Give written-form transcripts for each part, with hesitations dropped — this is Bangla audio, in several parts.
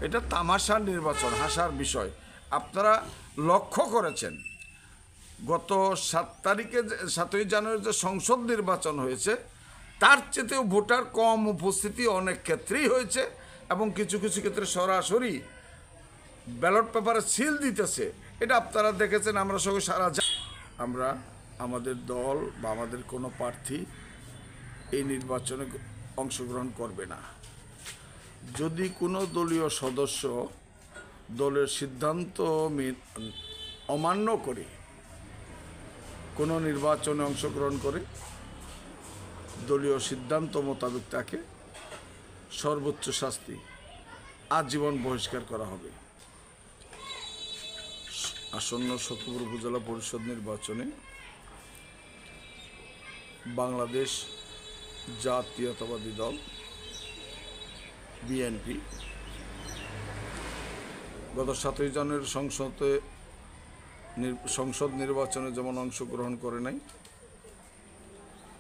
এটা তামাশার নির্বাচন, হাসার বিষয়। আপনারা লক্ষ্য করেছেন গত 7 জানুয়ারি যে সংসদ নির্বাচন হয়েছে তার চেয়েতেও ভোটার কম উপস্থিতি অনেক ক্ষেত্রেই হয়েছে, এবং কিছু কিছু ক্ষেত্রে সরাসরি ব্যালট পেপারে সিল দিতেছে। এটা আপনারা দেখেছেন, আমরা সবাই আমরা আমাদের দল বা আমাদের কোনো প্রার্থী এই নির্বাচনে অংশগ্রহণ করবে না। যদি কোনো দলীয় সদস্য দলের সিদ্ধান্ত অমান্য করে কোনো নির্বাচনে অংশগ্রহণ করে, দলীয় সিদ্ধান্ত মোতাবেক তাকে সর্বোচ্চ শাস্তি আজীবন বহিষ্কার করা হবে। আসন্ন সখীপুর উপজেলা পরিষদ নির্বাচনে বাংলাদেশ জাতীয়তাবাদী দল বিএনপি গত 7 জানুয়ারি সংসদ নির্বাচনে যেমন অংশগ্রহণ করে নাই,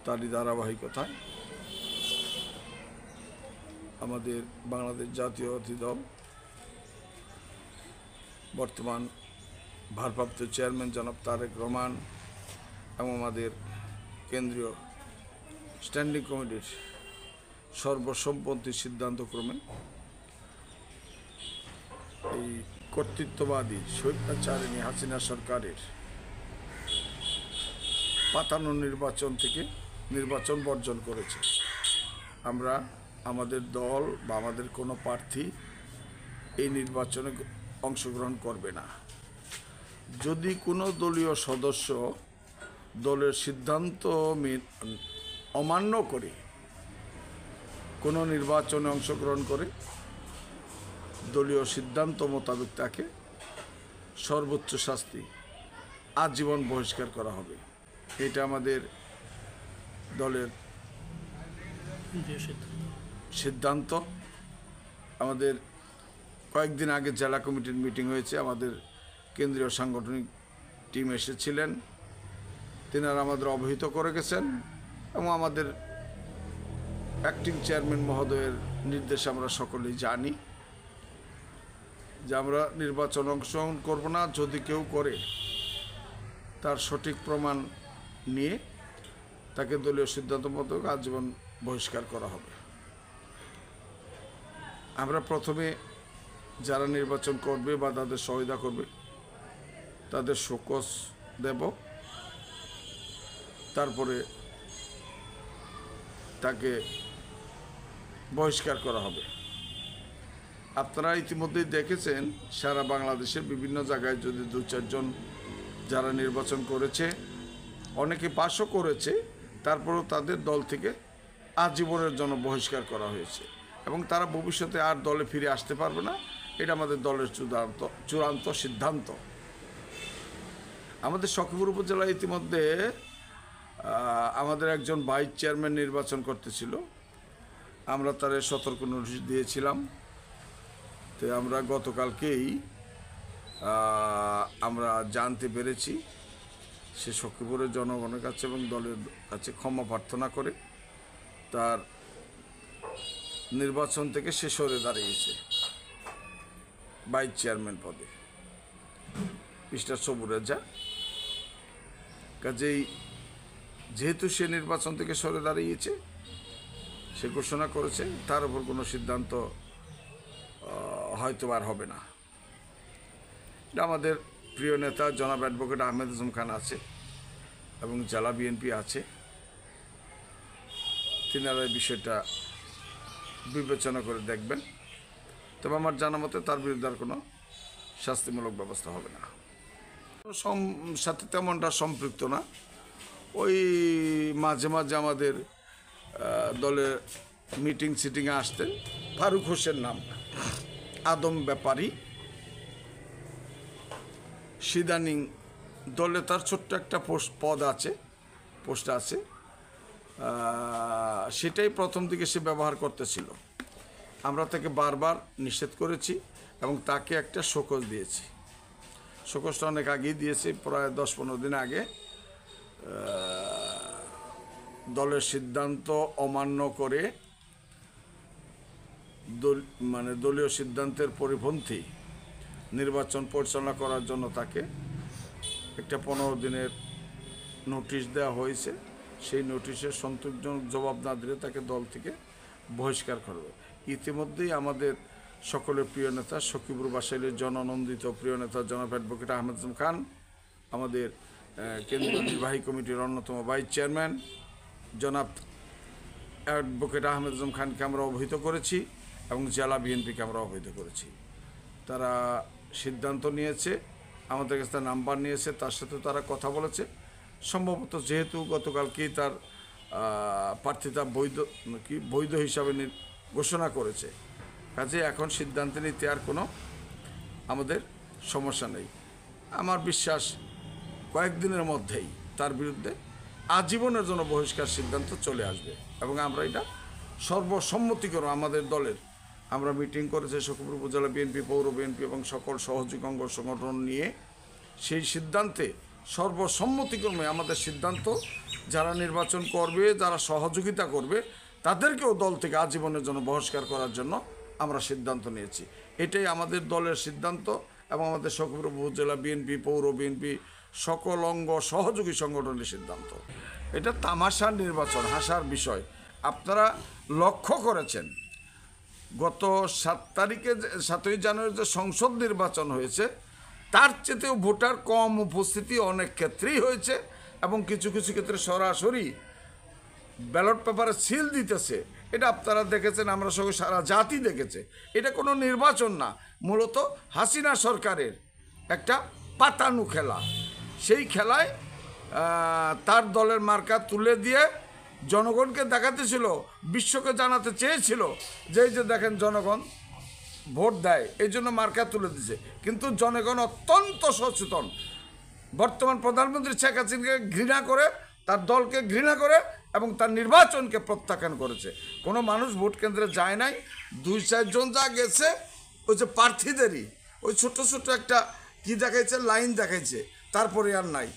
তারই ধারাবাহিকতায় আমাদের বাংলাদেশ জাতীয়তাবাদী দল বর্তমান ভারপ্রাপ্ত চেয়ারম্যান জনাব তারেক রহমান এবং আমাদের কেন্দ্রীয় স্ট্যান্ডিং কমিটির সর্বসম্মতি সিদ্ধান্তক্রমে এই কর্তৃত্ববাদী স্বৈরাচারিণী হাসিনা সরকারের পাতানো নির্বাচন থেকে নির্বাচন বর্জন করেছে। আমরা আমাদের দল বা আমাদের কোনো প্রার্থী এই নির্বাচনে অংশগ্রহণ করবে না। যদি কোনো দলীয় সদস্য দলের সিদ্ধান্ত অমান্য করে কোনো নির্বাচনে অংশগ্রহণ করে, দলীয় সিদ্ধান্ত মোতাবেক তাকে সর্বোচ্চ শাস্তি আজীবন বহিষ্কার করা হবে। এটা আমাদের দলের সিদ্ধান্ত। আমাদের কয়েকদিন আগে জেলা কমিটির মিটিং হয়েছে, আমাদের কেন্দ্রীয় সাংগঠনিক টিম এসেছিলেন, তেনারা আমাদের অবহিত করে গেছেন, এবং আমাদের অ্যাক্টিং চেয়ারম্যান মহোদয়ের নির্দেশ আমরা সকলেই জানি যে আমরা নির্বাচন অংশগ্রহণ করব না। যদি কেউ করে তার সঠিক প্রমাণ নিয়ে তাকে দলীয় সিদ্ধান্ত মতো আজীবন বহিষ্কার করা হবে। আমরা প্রথমে যারা নির্বাচন করবে বা তাদের সহায়তা করবে তাদের শোকজ দেব, তারপরে তাকে বহিষ্কার করা হবে। আপনারা ইতিমধ্যেই দেখেছেন সারা বাংলাদেশের বিভিন্ন জায়গায় যদি 2-4 জন যারা নির্বাচন করেছে, অনেকে পাশও করেছে, তারপরেও তাদের দল থেকে আজীবনের জন্য বহিষ্কার করা হয়েছে, এবং তারা ভবিষ্যতে আর দলে ফিরে আসতে পারবে না। এটা আমাদের দলের চূড়ান্ত সিদ্ধান্ত। আমাদের সখীপুর উপজেলায় ইতিমধ্যে আমাদের একজন ভাইস চেয়ারম্যান নির্বাচন করতেছিল, আমরা তারে সতর্ক নোটিশ দিয়েছিলাম। তো আমরা গতকালকেই আমরা জানতে পেরেছি সে সখীপুরের জনগণের কাছে এবং দলের কাছে ক্ষমা প্রার্থনা করে তার নির্বাচন থেকে সে সরে দাঁড়িয়েছে ভাইস চেয়ারম্যান পদে, মিস্টার সবুরেজা। কাজেই যেহেতু সে নির্বাচন থেকে সরে দাঁড়িয়েছে, সে ঘোষণা করেছে তার উপর কোনো সিদ্ধান্ত হয়তো আর হবে না। আমাদের প্রিয় নেতা জনাব অ্যাডভোকেট আহমেদ আজম খান আছে এবং জেলা বিএনপি আছে, তিনারা এই বিষয়টা বিবেচনা করে দেখবেন। তবে আমার জানা মতে তার বিরুদ্ধে আর কোনো শাস্তিমূলক ব্যবস্থা হবে না। সাথে তেমনটা সম্পৃক্ত না, ওই মাঝে মাঝে আমাদের দলের মিটিং সিটিংয়ে আসতেন ফারুক হোসেন নাম, আদম ব্যাপারী, সিদানিং দলে তার ছোট্ট একটা পোস্ট আছে, সেটাই প্রথম দিকে সে ব্যবহার করতেছিল। আমরা তাকে বারবার নিষেধ করেছি এবং তাকে একটা শোকজ দিয়েছি। শোকজটা অনেক আগেই দিয়েছি, প্রায় 10-15 দিন আগে। দলের সিদ্ধান্ত অমান্য করে দলীয় সিদ্ধান্তের পরিপন্থী নির্বাচন পরিচালনা করার জন্য তাকে একটা 15 দিনের নোটিশ দেওয়া হয়েছে। সেই নোটিশের সন্তোষজনক জবাব না দিলে তাকে দল থেকে বহিষ্কার করবে। ইতিমধ্যেই আমাদের সকলের প্রিয় নেতা সখীপুর বাসাইলের জননন্দিত প্রিয় নেতা জনাব অ্যাডভোকেট আহমেদ আজম খান, আমাদের কেন্দ্রীয় নির্বাহী কমিটির অন্যতম ভাইস চেয়ারম্যান জনাব অ্যাডভোকেট আহমেদ আজম খানকে আমরা অবহিত করেছি এবং জেলা বিএনপিকে আমরা অবহিত করেছি। তারা সিদ্ধান্ত নিয়েছে, আমাদের কাছে তার নাম্বার নিয়েছে, তার সাথে তারা কথা বলেছে। সম্ভবত যেহেতু গতকালকেই তার প্রার্থিতা বৈধ হিসাবে ঘোষণা করেছে, কাজে এখন সিদ্ধান্ত নিতে আর কোনো আমাদের সমস্যা নেই। আমার বিশ্বাস কয়েকদিনের মধ্যেই তার বিরুদ্ধে আজীবনের জন্য বহিষ্কার সিদ্ধান্ত চলে আসবে এবং আমরা এটা সর্বসম্মতিকরণ আমাদের দলের আমরা মিটিং করেছে সখীপুর উপজেলা বিএনপি, পৌর বিএনপি এবং সকল সহযোগী অঙ্গ সংগঠন নিয়ে সেই সিদ্ধান্তে সর্বসম্মতিক্রমে আমাদের সিদ্ধান্ত যারা নির্বাচন করবে, যারা সহযোগিতা করবে তাদেরকেও দল থেকে আজীবনের জন্য বহিষ্কার করার জন্য আমরা সিদ্ধান্ত নিয়েছি। এটাই আমাদের দলের সিদ্ধান্ত এবং আমাদের সখীপুর উপজেলা বিএনপি, পৌর বিএনপি সকল অঙ্গ সহযোগী সংগঠনের সিদ্ধান্ত। এটা তামাশার নির্বাচন, হাসার বিষয়। আপনারা লক্ষ্য করেছেন গত 7 জানুয়ারি যে সংসদ নির্বাচন হয়েছে তার চেয়েও ভোটার কম উপস্থিতি অনেক ক্ষেত্রেই হয়েছে এবং কিছু কিছু ক্ষেত্রে সরাসরি ব্যালট পেপারে সিল দিতেছে। এটা আপনারা দেখেছেন, আমরা সঙ্গে সারা জাতি দেখেছে। এটা কোনো নির্বাচন না, মূলত হাসিনা সরকারের একটা পাতানো খেলা। সেই খেলায় তার দলের মার্কা তুলে দিয়ে জনগণকে দেখাতেছিল, বিশ্বকে জানাতে চেয়েছিল যে এই যে দেখেন জনগণ ভোট দেয়, এই জন্য মার্কা তুলে দিছে। কিন্তু জনগণ অত্যন্ত সচেতন। বর্তমান প্রধানমন্ত্রী শেখ হাসিনাকে ঘৃণা করে, তার দলকে ঘৃণা করে এবং তার নির্বাচনকে প্রত্যাখ্যান করেছে। কোনো মানুষ ভোট কেন্দ্রে যায় নাই। 2-4 জন যা গেছে ওই যে প্রার্থীদেরই ওই ছোট ছোট একটা কি দেখাইছে, লাইন দেখাইছে, তারপরে আর নাই।